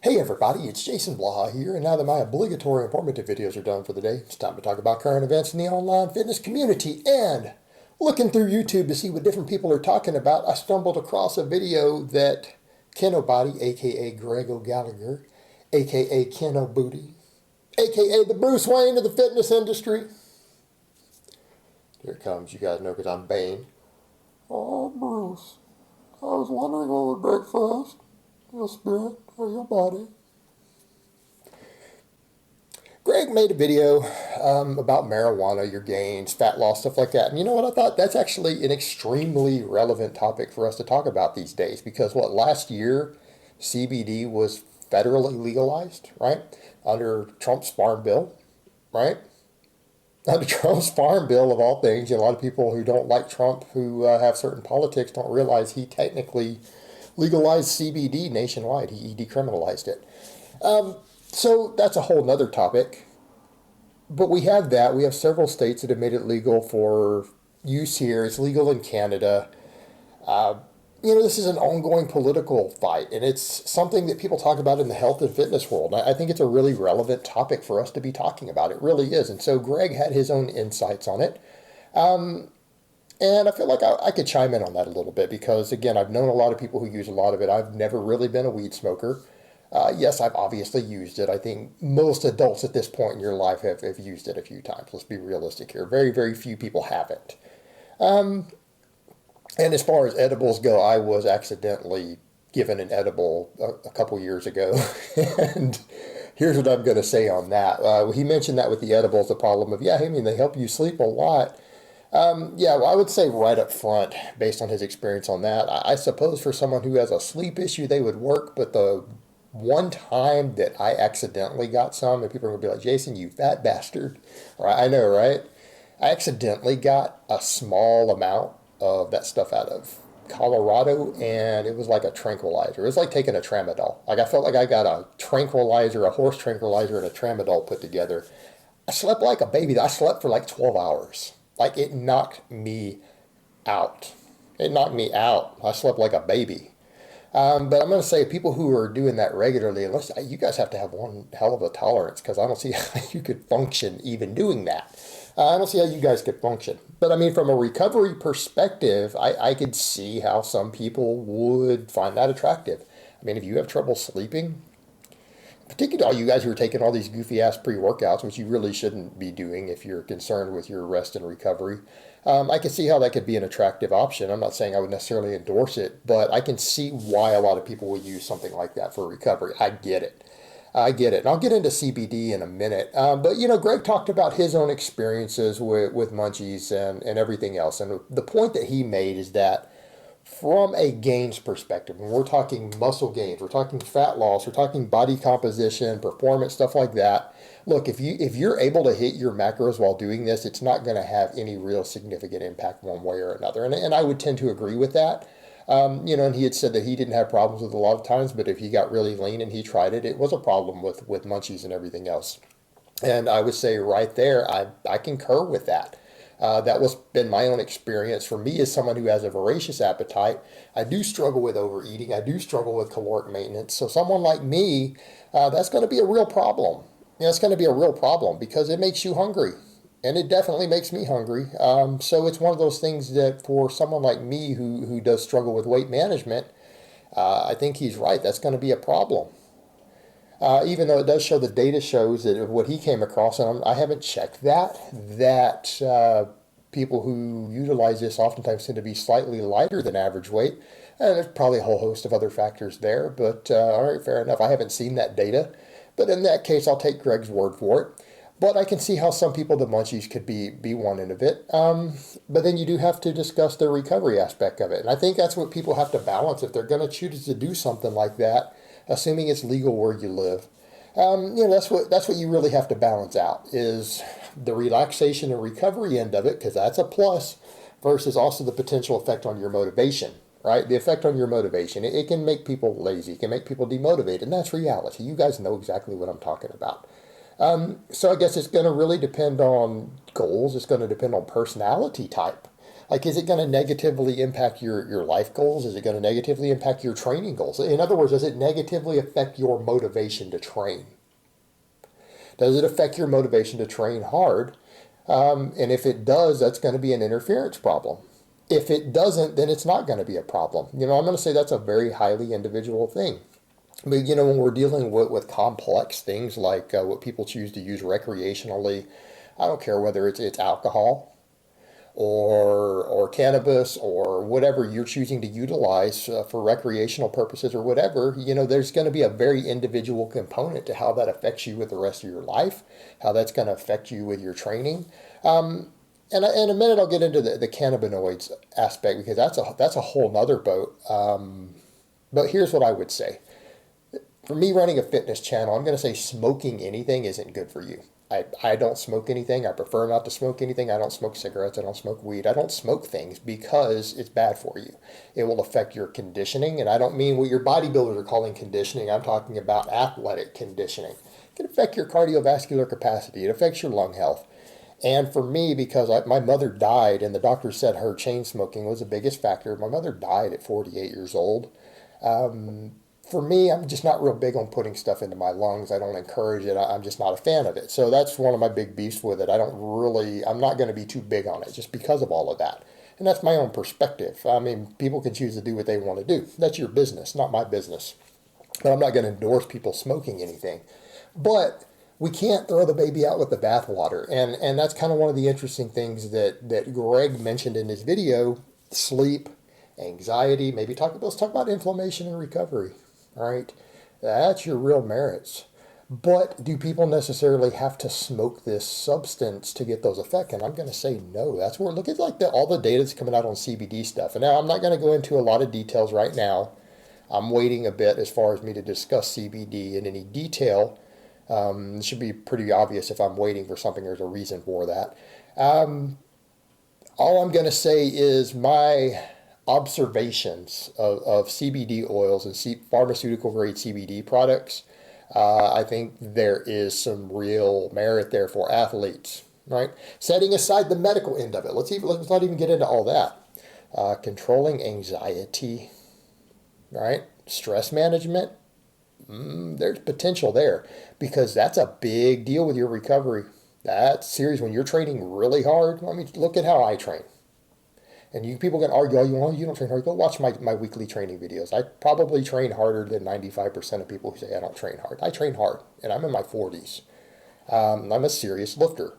Hey everybody, it's Jason Blaha here, and now that my obligatory informative videos are done for the day, it's time to talk about current events in the online fitness community. And looking through YouTube to see what different people are talking about, I stumbled across a video that Kinobody, aka Greg O'Gallagher, aka Kinobody, aka the Bruce Wayne of the fitness industry. Here it comes, you guys know because I'm Bane. Oh, Bruce, I was wondering what would break first, your spirit or your body? Greg made a video about marijuana, your gains, fat loss, stuff like that. And you know what? I thought that's actually an extremely relevant topic for us to talk about these days because last year CBD was federally legalized, right? Under Trump's farm bill, right? Under Trump's farm bill, of all things. A lot of people who don't like Trump, who have certain politics, don't realize he technically legalized CBD nationwide. He decriminalized it. So that's a whole nother topic. But we have that. We have several states that have made it legal for use here. It's legal in Canada. This is an ongoing political fight, and it's something that people talk about in the health and fitness world. I think it's a really relevant topic for us to be talking about. It really is. And so Greg had his own insights on it. And I feel like I could chime in on that a little bit because, again, I've known a lot of people who use a lot of it. I've never really been a weed smoker. Yes, I've obviously used it. I think most adults at this point in your life have used it a few times. Let's be realistic here. Very, very few people haven't. And as far as edibles go, I was accidentally given an edible a couple years ago. And here's what I'm going to say on that. He mentioned that with the edibles, the problem of, they help you sleep a lot. I would say right up front, based on his experience on that, I suppose for someone who has a sleep issue, they would work. But the one time that I accidentally got some, and people are going to be like, Jason, you fat bastard. Right? I know, right? I accidentally got a small amount of that stuff out of Colorado, and it was like a tranquilizer. It was like taking a tramadol. Like I felt like I got a tranquilizer, a horse tranquilizer, and a tramadol put together. I slept like a baby. I slept for like 12 hours. Like it knocked me out. It knocked me out. I slept like a baby. But I'm going to say people who are doing that regularly, unless you guys have to have one hell of a tolerance because I don't see how you could function even doing that. I don't see how you guys could function. But I mean, from a recovery perspective, I could see how some people would find that attractive. I mean, if you have trouble sleeping, particularly all you guys who are taking all these goofy ass pre-workouts, which you really shouldn't be doing if you're concerned with your rest and recovery, I can see how that could be an attractive option. I'm not saying I would necessarily endorse it, but I can see why a lot of people would use something like that for recovery. I get it. I get it. And I'll get into CBD in a minute. Greg talked about his own experiences with munchies and everything else. And the point that he made is that from a gains perspective, when we're talking muscle gains, we're talking fat loss, we're talking body composition, performance, stuff like that. Look, if you're able to hit your macros while doing this, it's not going to have any real significant impact one way or another. And I would tend to agree with that. And he had said that he didn't have problems with it a lot of times, but if he got really lean and he tried it, it was a problem with munchies and everything else. And I would say right there, I concur with that. That was been my own experience. For me, as someone who has a voracious appetite, I do struggle with overeating. I do struggle with caloric maintenance. So someone like me, that's going to be a real problem. It's going to be a real problem because it makes you hungry. And it definitely makes me hungry. So it's one of those things that for someone like me who does struggle with weight management, I think he's right. That's going to be a problem. Even though it does show, the data shows that what he came across, and I haven't checked that people who utilize this oftentimes tend to be slightly lighter than average weight. And there's probably a whole host of other factors there. But all right, fair enough. I haven't seen that data. But in that case, I'll take Greg's word for it. But I can see how some people, the munchies, could be one end of it. But then you do have to discuss the recovery aspect of it. And I think that's what people have to balance if they're going to choose to do something like that, assuming it's legal where you live. That's what you really have to balance out is the relaxation and recovery end of it, because that's a plus, versus also the potential effect on your motivation. Right? The effect on your motivation. It can make people lazy. It can make people demotivated. And that's reality. You guys know exactly what I'm talking about. So I guess it's going to really depend on goals. It's going to depend on personality type. Like, is it going to negatively impact your life goals? Is it going to negatively impact your training goals? In other words, does it negatively affect your motivation to train? Does it affect your motivation to train hard? And if it does, that's going to be an interference problem. If it doesn't, then it's not going to be a problem. I'm going to say that's a very highly individual thing. But, when we're dealing with complex things like what people choose to use recreationally, I don't care whether it's alcohol or cannabis or whatever you're choosing to utilize for recreational purposes or whatever, there's going to be a very individual component to how that affects you with the rest of your life, how that's going to affect you with your training. And in a minute, I'll get into the cannabinoids aspect because that's a whole nother boat. But here's what I would say. For me running a fitness channel, I'm going to say smoking anything isn't good for you. I don't smoke anything. I prefer not to smoke anything. I don't smoke cigarettes. I don't smoke weed. I don't smoke things because it's bad for you. It will affect your conditioning. And I don't mean what your bodybuilders are calling conditioning. I'm talking about athletic conditioning. It can affect your cardiovascular capacity. It affects your lung health. And for me, because my mother died and the doctor said her chain smoking was the biggest factor. My mother died at 48 years old. For me, I'm just not real big on putting stuff into my lungs. I don't encourage it. I'm just not a fan of it. So that's one of my big beefs with it. I'm not going to be too big on it just because of all of that. And that's my own perspective. I mean, people can choose to do what they want to do. That's your business, not my business. But I'm not going to endorse people smoking anything. But we can't throw the baby out with the bathwater. And that's kind of one of the interesting things that Greg mentioned in his video: sleep, anxiety, let's talk about inflammation and recovery. All right, that's your real merits. But do people necessarily have to smoke this substance to get those effects? And I'm going to say no. That's where, look at like all the data that's coming out on CBD stuff. And now I'm not going to go into a lot of details right now. I'm waiting a bit as far as me to discuss CBD in any detail. It should be pretty obvious if I'm waiting for something, there's a reason for that. All I'm going to say is my observations of CBD oils and pharmaceutical grade CBD products. I think there is some real merit there for athletes, right? Setting aside the medical end of it, let's not even get into all that. Controlling anxiety, right? Stress management. There's potential there because that's a big deal with your recovery. That's serious when you're training really hard. I mean, look at how I train. And people can argue, you don't train hard. Go watch my weekly training videos. I probably train harder than 95% of people who say I don't train hard. I train hard, and I'm in my 40s. I'm a serious lifter.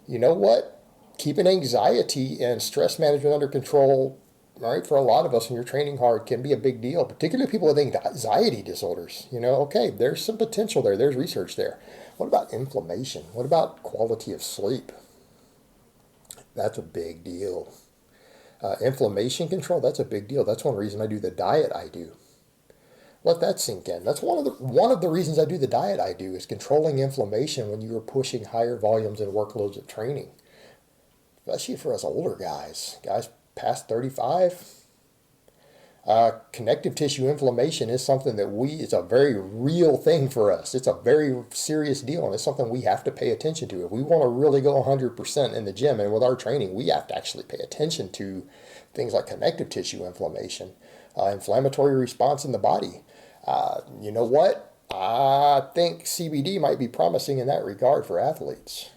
You know what? Keeping anxiety and stress management under control, right, for a lot of us when you're training hard can be a big deal, particularly people with anxiety disorders. Okay, there's some potential there. There's research there. What about inflammation? What about quality of sleep? That's a big deal. Inflammation control, that's a big deal. That's one reason I do the diet I do. Let that sink in. That's one of the reasons I do the diet I do is controlling inflammation when you are pushing higher volumes and workloads of training. Especially for us older guys past 35. Connective tissue inflammation is something that it's a very real thing for us. It's a very serious deal, and it's something we have to pay attention to. If we want to really go 100% in the gym and with our training, we have to actually pay attention to things like connective tissue inflammation, inflammatory response in the body. You know what? I think CBD might be promising in that regard for athletes.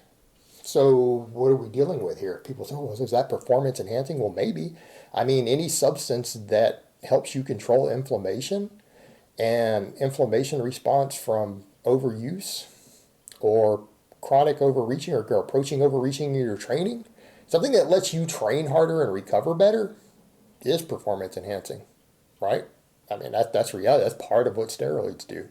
So what are we dealing with here? People say, is that performance enhancing? Well, maybe. I mean, any substance that helps you control inflammation and inflammation response from overuse or chronic overreaching or approaching overreaching in your training, something that lets you train harder and recover better is performance enhancing, right? I mean, that's reality. That's part of what steroids do.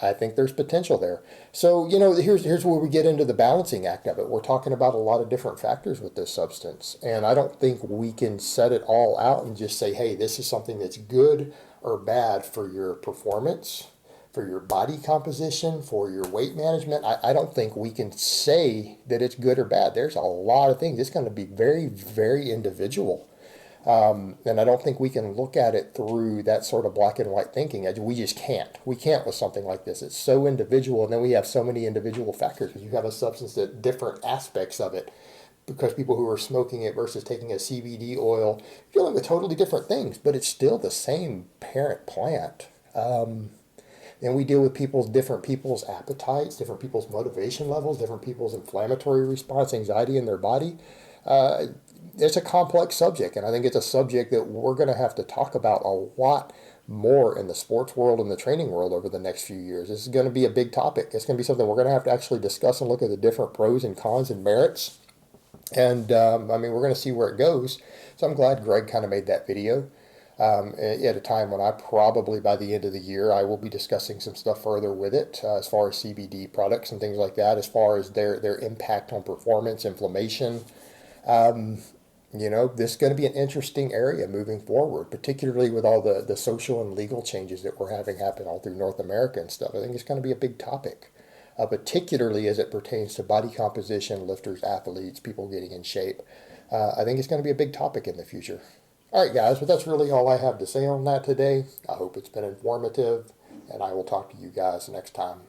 I think there's potential there. So, here's where we get into the balancing act of it. We're talking about a lot of different factors with this substance. And I don't think we can set it all out and just say, hey, this is something that's good or bad for your performance, for your body composition, for your weight management. I don't think we can say that it's good or bad. There's a lot of things. It's going to be very, very individual. And I don't think we can look at it through that sort of black and white thinking. We just can't. We can't with something like this. It's so individual, and then we have so many individual factors because you have a substance that different aspects of it because people who are smoking it versus taking a CBD oil, dealing with totally different things, but it's still the same parent plant. And we deal with different people's appetites, different people's motivation levels, different people's inflammatory response, anxiety in their body. Uh, it's a complex subject, and I think it's a subject that we're going to have to talk about a lot more in the sports world and the training world over the next few years. This is going to be a big topic. It's going to be something we're going to have to actually discuss and look at the different pros and cons and merits. And I mean, we're going to see where it goes. So I'm glad Greg kind of made that video at a time when I probably by the end of the year I will be discussing some stuff further with it as far as CBD products and things like that, as far as their impact on performance, inflammation. Um, this is going to be an interesting area moving forward, particularly with all the social and legal changes that we're having happen all through North America and stuff. I think it's going to be a big topic, particularly as it pertains to body composition, lifters, athletes, people getting in shape. I think it's going to be a big topic in the future. All right, guys, but that's really all I have to say on that today. I hope it's been informative, and I will talk to you guys next time.